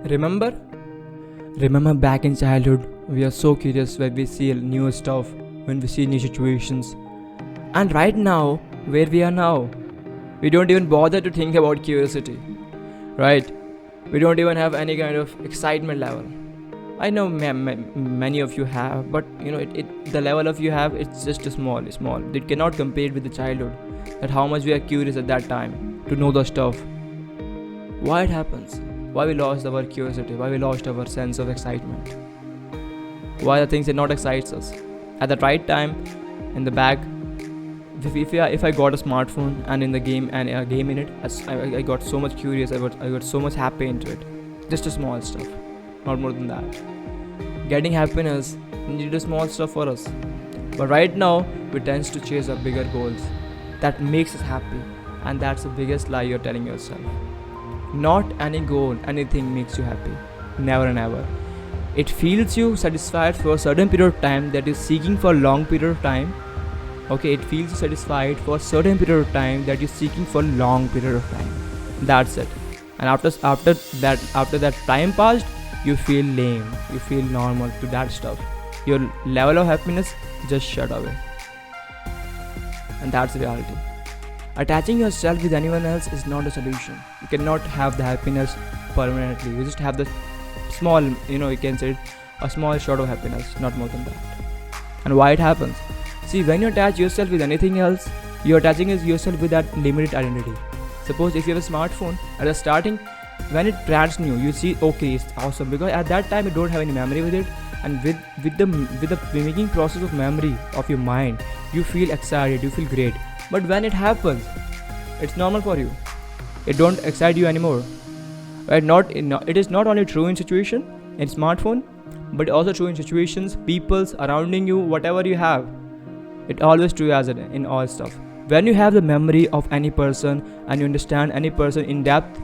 Remember? Remember back in childhood, we are so curious when we see new stuff, when we see new situations. And right now, where we are now, we don't even bother to think about curiosity, right? We don't even have any kind of excitement level. I know many of you have, but the level of you have, it's just small. It cannot compare with the childhood. That how much we are curious at that time to know the stuff. Why it happens? Why we lost our curiosity? Why we lost our sense of excitement? Why the things that not excites us? At the right time, in the back, if I got a smartphone and in the game and a game in it, I got so much curious. I got so much happy into it. Just a small stuff, not more than that. Getting happiness needed a small stuff for us, but right now we tend to chase our bigger goals. That makes us happy, and that's the biggest lie you're telling yourself. Not any goal, anything makes you happy. Never and ever. It feels you satisfied for a certain period of time that is seeking for a long period of time. Okay, it feels you satisfied for a certain period of time that you're seeking for a long period of time. That's it. And after that time passed, you feel lame. You feel normal to that stuff. Your level of happiness just shut away. And that's reality. Attaching yourself with anyone else is not a solution. You cannot have the happiness permanently. You just have the small, you can say a small shot of happiness, not more than that. And why it happens? See, when you attach yourself with anything else, you're attaching yourself with that limited identity. Suppose if you have a smartphone, at the starting, when it brand new, you see, okay, it's awesome, because at that time you don't have any memory with it, and with the making process of memory of your mind, you feel excited, you feel great. But when it happens, it's normal for you. It don't excite you anymore. Right? It is not only true in situation, in smartphone, but also true in situations, people surrounding you, whatever you have. It always true as it in all stuff. When you have the memory of any person and you understand any person in depth,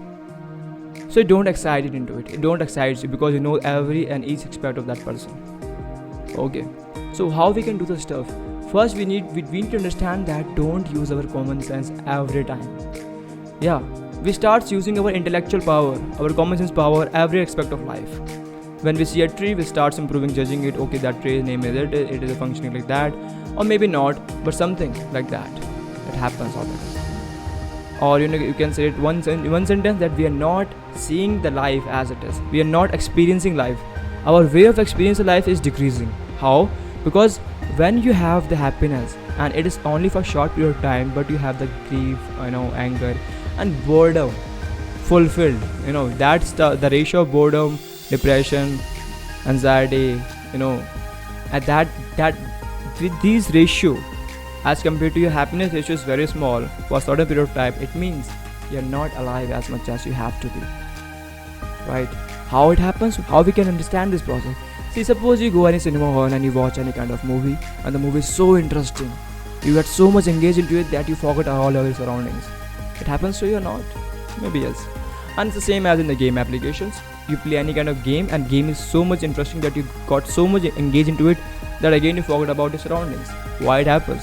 so you don't excite it into it. It don't excite you because you know every and each aspect of that person. Okay. So how we can do the stuff? First, we need to understand that don't use our common sense every time. Yeah, we start using our intellectual power, our common sense power, every aspect of life. When we see a tree, we start improving, judging it. Okay, that tree's name is it is functioning like that, or maybe not, but something like that. It happens all the time. Or you can say it one sentence that we are not seeing the life as it is. We are not experiencing life. Our way of experiencing life is decreasing. How? Because when you have the happiness and it is only for a short period of time, but you have the grief, anger and boredom fulfilled, that's the ratio of boredom, depression, anxiety, at that with these ratio as compared to your happiness ratio is very small for a certain period of time, it means you're not alive as much as you have to be. Right? How it happens? How we can understand this process? See, suppose you go any cinema hall and you watch any kind of movie and the movie is so interesting. You get so much engaged into it that you forget all your surroundings. It happens to you or not? Maybe yes. And it's the same as in the game applications. You play any kind of game and game is so much interesting that you got so much engaged into it that again you forget about your surroundings. Why it happens?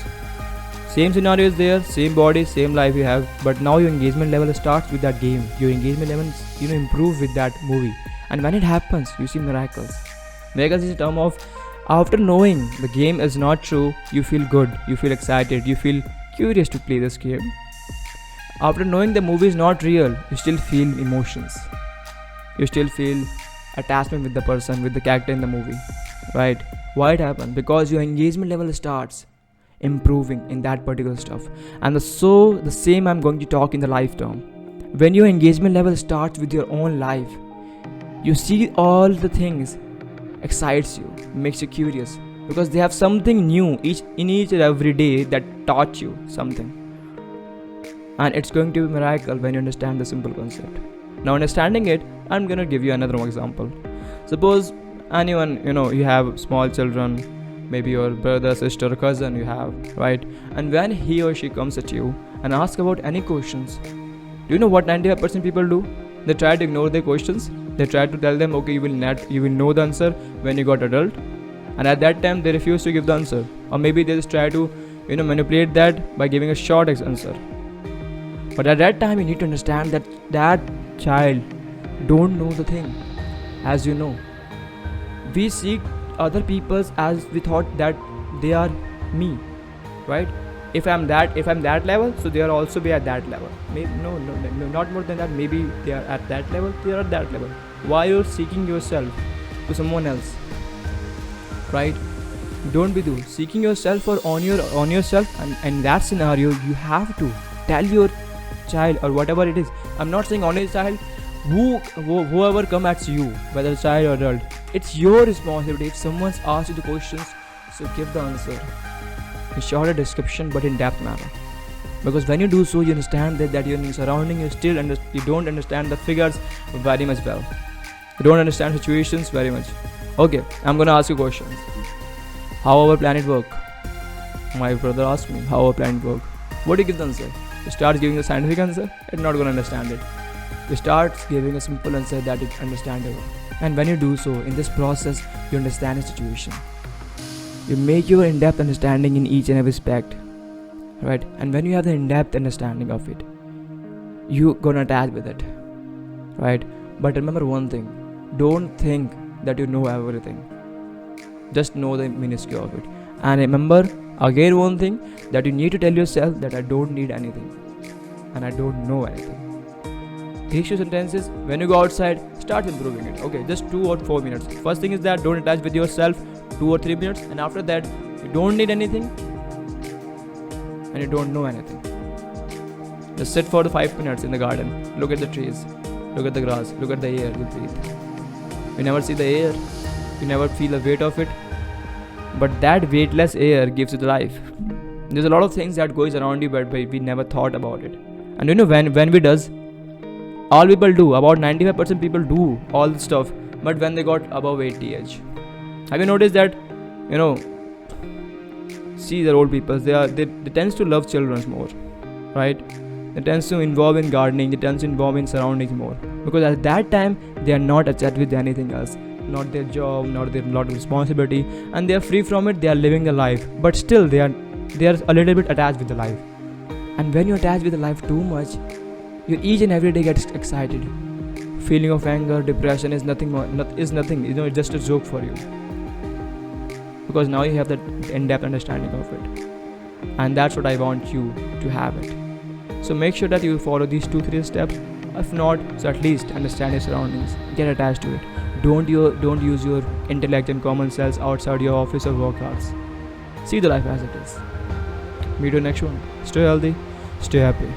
Same scenario is there, same body, same life you have, but now your engagement level starts with that game. Your engagement level improve with that movie. And when it happens, you see miracles. Miracles is a term of after knowing the game is not true, you feel good, you feel excited, you feel curious to play this game. After knowing the movie is not real, you still feel emotions. You still feel attachment with the person, with the character in the movie. Right? Why it happens? Because your engagement level starts improving in that particular stuff. And the same I'm going to talk in the life term. When your engagement level starts with your own life, you see all the things excites you, makes you curious, because they have something new each and every day that taught you something. And it's going to be a miracle when you understand the simple concept. Now understanding it, I'm gonna give you another example. Suppose anyone, you have small children, maybe your brother, sister, cousin you have, right? And when he or she comes at you and asks about any questions, do you know what 95% people do? They try to ignore their questions. They try to tell them, okay, you will know the answer when you got adult. And at that time, they refuse to give the answer. Or maybe they just try to, manipulate that by giving a short answer. But at that time, you need to understand that child don't know the thing. As you know, we seek other people's as we thought that they are me, right? If I'm that level, so they are also be at that level. Maybe no, not more than that. Maybe they are at that level, they are at that level. Why you're seeking yourself to someone else, right? Don't be do seeking yourself or on yourself. And in that scenario, you have to tell your child or whatever it is. I'm not saying on your child, whoever come at you, whether child or adult, it's your responsibility. If someone's asked you the questions, so give the answer in shorter description but in depth manner. Because when you do so, you understand that your surrounding, you don't understand the figures very much well. You don't understand situations very much. Okay, I'm gonna ask you questions. How our planet work? My brother asked me how our planet work. What do you give the answer? You start giving a scientific answer, it's not gonna understand it. You start giving a simple answer that is understandable. And when you do so, in this process, you understand the situation. You make your in-depth understanding in each and every aspect, right? And when you have the in-depth understanding of it, you gonna attach with it, right? But remember one thing: don't think that you know everything. Just know the minuscule of it. And remember again one thing, that you need to tell yourself that I don't need anything and I don't know anything. These two sentences, when you go outside, start improving it. Okay, just 2 or 4 minutes. First thing is that don't attach with yourself 2 or 3 minutes, and after that, you don't need anything and you don't know anything. Just sit for the 5 minutes in the garden. Look at the trees, look at the grass, look at the air you breathe. You never see the air, you never feel the weight of it, but that weightless air gives you the life. There's a lot of things that goes around you, but we never thought about it. And you know, when we does, all people do, about 95% people do all this stuff, but when they got above 80 age, have you noticed that, see the old people, they tends to love children more, right? They tends to involve in gardening, they tends to involve in surroundings more, because at that time they are not attached with anything else, not their job, not their lot of responsibility, and they are free from it. They are living the life, but still they are a little bit attached with the life. And when you attach with the life too much, you each and every day get excited. Feeling of anger, depression is nothing more, it's it's just a joke for you, because now you have that in-depth understanding of it, and that's what I want you to have it. So make sure that you follow these 2-3 steps. If not, so at least understand your surroundings, get attached to it. Don't use your intellect and common sense outside your office or work hours. See the life as it is. Meet you next one. Stay healthy, stay happy.